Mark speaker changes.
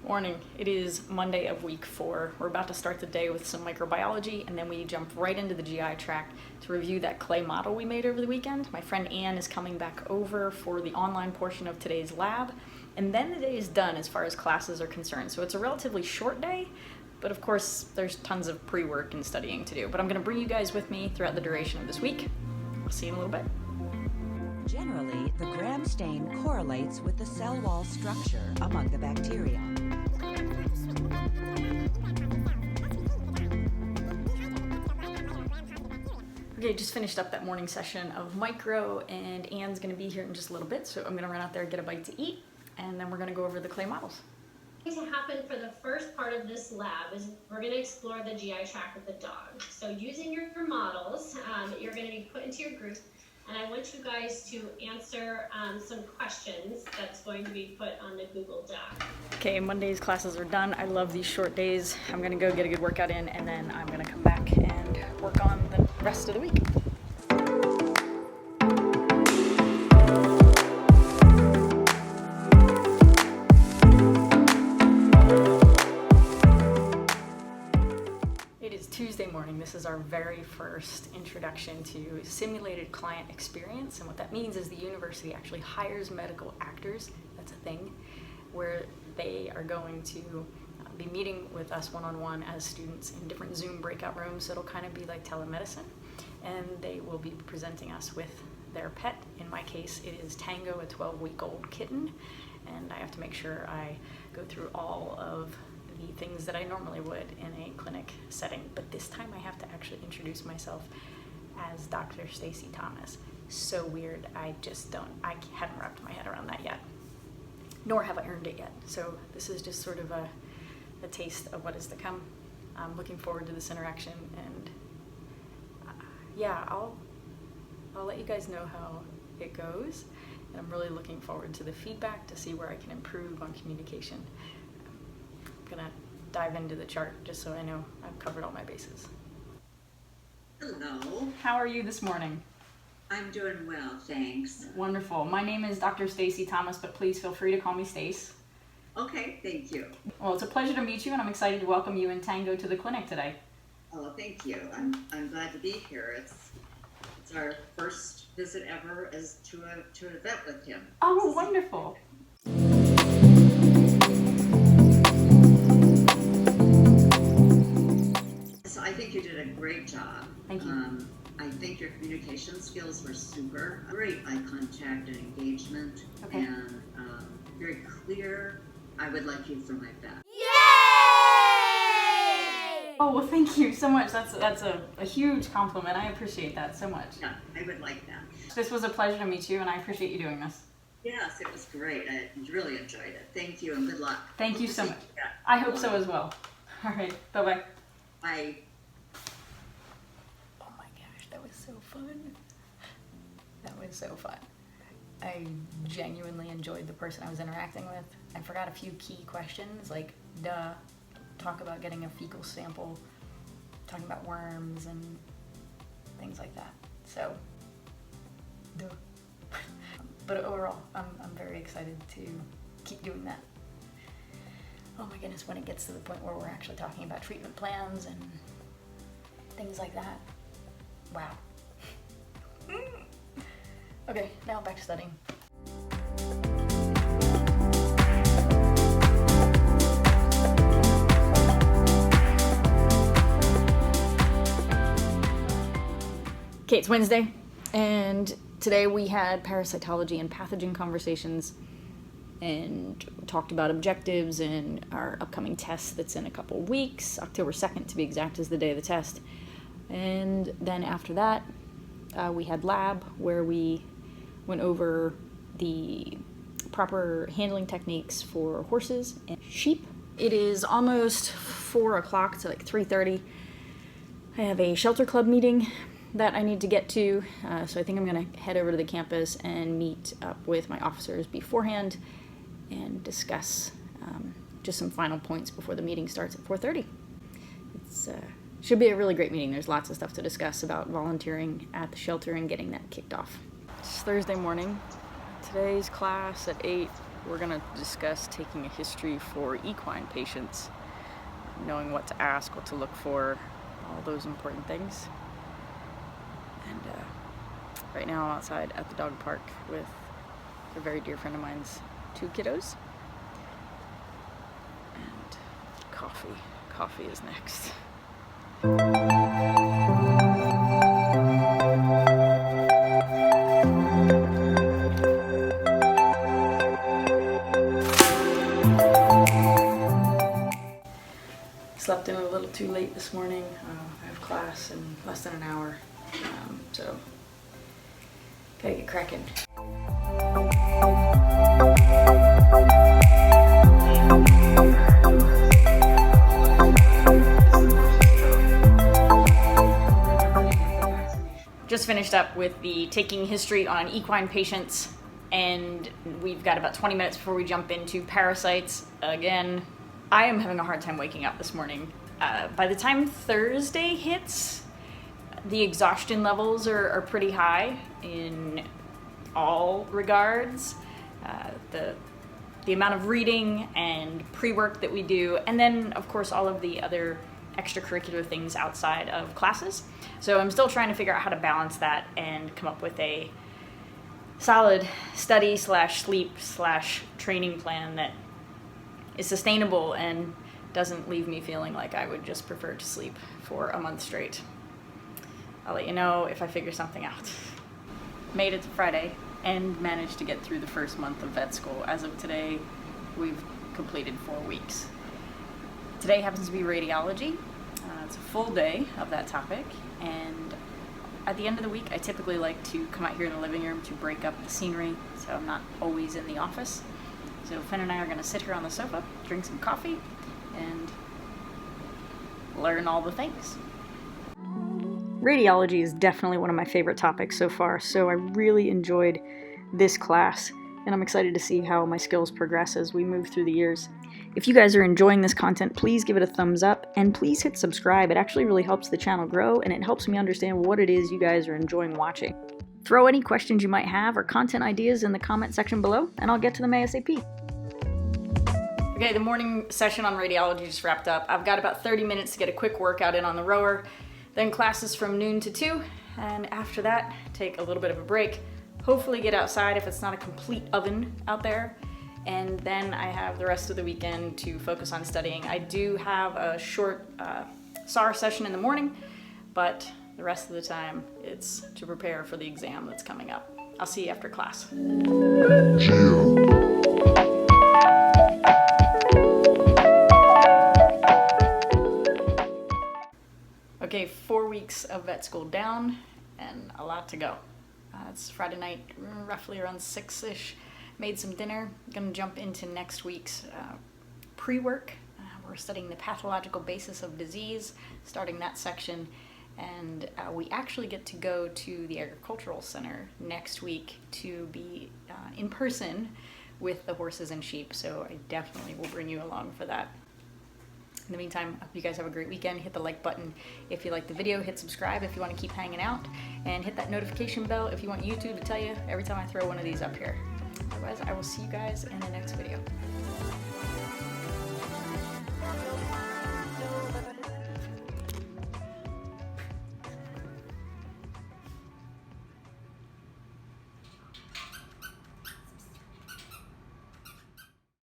Speaker 1: Morning. It is Monday of week 4. We're about to start the day with some microbiology, and then we jump right into the GI tract to review that clay model we made over the weekend. My friend Anne is coming back over for the online portion of today's lab, and then the day is done as far as classes are concerned. So it's a relatively short day, but of course there's tons of pre-work and studying to do. But I'm going to bring you guys with me throughout the duration of this week. I'll see you in a little bit.
Speaker 2: Generally, the gram stain correlates with the cell wall structure among the bacteria.
Speaker 1: Okay, just finished up that morning session of micro, and Anne's going to be here in just a little bit, so I'm going to run out there and get a bite to eat, and then we're going to go over the clay models.
Speaker 3: What's going to happen for the first part of this lab is we're going to explore the GI tract with the dog. So using your models, you're going to be put into your groups, and I want you guys to answer some questions that's going to be put on the Google Doc.
Speaker 1: Okay, Monday's classes are done. I love these short days. I'm going to go get a good workout in, and then I'm going to come back and work on the rest of the week. It is Tuesday morning. This is our very first introduction to simulated client experience, and what that means is the university actually hires medical actors, that's a thing, where they are going to be meeting with us one-on-one as students in different Zoom breakout rooms. So it'll kind of be like telemedicine, and they will be presenting us with their pet. In my case, it is Tango, a 12-week-old kitten, and I have to make sure I go through all of the things that I normally would in a clinic setting, but this time I have to actually introduce myself as Dr. Stacy Thomas. So weird. I haven't wrapped my head around that yet, nor have I earned it yet. So this is just sort of a taste of what is to come. I'm looking forward to this interaction, and yeah, I'll let you guys know how it goes, and I'm really looking forward to the feedback to see where I can improve on communication. I'm gonna dive into the chart just so I know I've covered all my bases.
Speaker 4: Hello.
Speaker 1: How are you this morning?
Speaker 4: I'm doing well, thanks.
Speaker 1: Wonderful. My name is Dr. Stacy Thomas, but please feel free to call me Stace.
Speaker 4: Okay, thank you.
Speaker 1: Well, it's a pleasure to meet you, and I'm excited to welcome you and Tango to the clinic today.
Speaker 4: Oh, thank you. I'm glad to be here. It's our first visit ever as to a vet with him.
Speaker 1: Oh, wonderful.
Speaker 4: So I think you did a great job.
Speaker 1: Thank you.
Speaker 4: I think your communication skills were super. Great eye contact and engagement,
Speaker 1: Okay.
Speaker 4: and very clear. I would like you for my vet.
Speaker 1: Yay! Oh, well, thank you so much. That's a huge compliment. I appreciate that so much.
Speaker 4: Yeah, I would like that.
Speaker 1: This was a pleasure to meet you, and I appreciate you doing this.
Speaker 4: Yes, it was great. I really enjoyed it. Thank you and good luck.
Speaker 1: Thank you so
Speaker 4: See
Speaker 1: much.
Speaker 4: Yeah.
Speaker 1: I hope so as well. All right, bye-bye.
Speaker 4: Bye.
Speaker 1: Oh my gosh, that was so fun. That was so fun. I genuinely enjoyed the person I was interacting with. I forgot a few key questions, like talk about getting a fecal sample, talking about worms and things like that. So, but overall, I'm very excited to keep doing that. Oh my goodness, when it gets to the point where we're actually talking about treatment plans and things like that, wow. Okay, now back to studying. Okay, it's Wednesday, and today we had parasitology and pathogen conversations and talked about objectives and our upcoming test that's in a couple weeks. October 2nd, to be exact, is the day of the test. And then after that, we had lab, where we went over the proper handling techniques for horses and sheep. It is almost 4 o'clock, so like 3:30. I have a shelter club meeting that I need to get to, so I think I'm going to head over to the campus and meet up with my officers beforehand and discuss just some final points before the meeting starts at 4:30. It's should be a really great meeting. There's lots of stuff to discuss about volunteering at the shelter and getting that kicked off. It's Thursday morning. Today's class at 8 we're going to discuss taking a history for equine patients, knowing what to ask, what to look for, all those important things. And right now I'm outside at the dog park with a very dear friend of mine's 2 kiddos. And coffee. Coffee is next. Slept in a little too late this morning. I have class in less than an hour, so gotta get cracking. Just finished up with the taking history on equine patients, and we've got about 20 minutes before we jump into parasites again. I am having a hard time waking up this morning. By the time Thursday hits, the exhaustion levels are pretty high in all regards. The amount of reading and pre-work that we do, and then of course all of the other extracurricular things outside of classes. So I'm still trying to figure out how to balance that and come up with a solid study / sleep / training plan that is sustainable and doesn't leave me feeling like I would just prefer to sleep for a month straight. I'll let you know if I figure something out. Made it to Friday and managed to get through the first month of vet school. As of today, we've completed 4 weeks. Today happens to be radiology. It's a full day of that topic, and at the end of the week I typically like to come out here in the living room to break up the scenery, so I'm not always in the office. So Finn and I are going to sit here on the sofa, drink some coffee, and learn all the things. Radiology is definitely one of my favorite topics so far, so I really enjoyed this class, and I'm excited to see how my skills progress as we move through the years. If you guys are enjoying this content, please give it a thumbs up, and please hit subscribe. It actually really helps the channel grow, and it helps me understand what it is you guys are enjoying watching. Throw any questions you might have or content ideas in the comment section below, and I'll get to them ASAP. Okay, the morning session on radiology just wrapped up. I've got about 30 minutes to get a quick workout in on the rower, then classes from noon to 2, and after that, take a little bit of a break. Hopefully get outside if it's not a complete oven out there, and then I have the rest of the weekend to focus on studying. I do have a short SAR session in the morning, but the rest of the time it's to prepare for the exam that's coming up. I'll see you after class. Okay, 4 weeks of vet school down and a lot to go. It's Friday night, roughly around 6-ish. Made some dinner. Gonna jump into next week's pre-work. We're studying the pathological basis of disease, starting that section. And we actually get to go to the Agricultural Center next week to be in person with the horses and sheep. So I definitely will bring you along for that. In the meantime, I hope you guys have a great weekend. Hit the like button if you like the video. Hit subscribe if you want to keep hanging out. And hit that notification bell if you want YouTube to tell you every time I throw one of these up here. Otherwise, I will see you guys in the next video.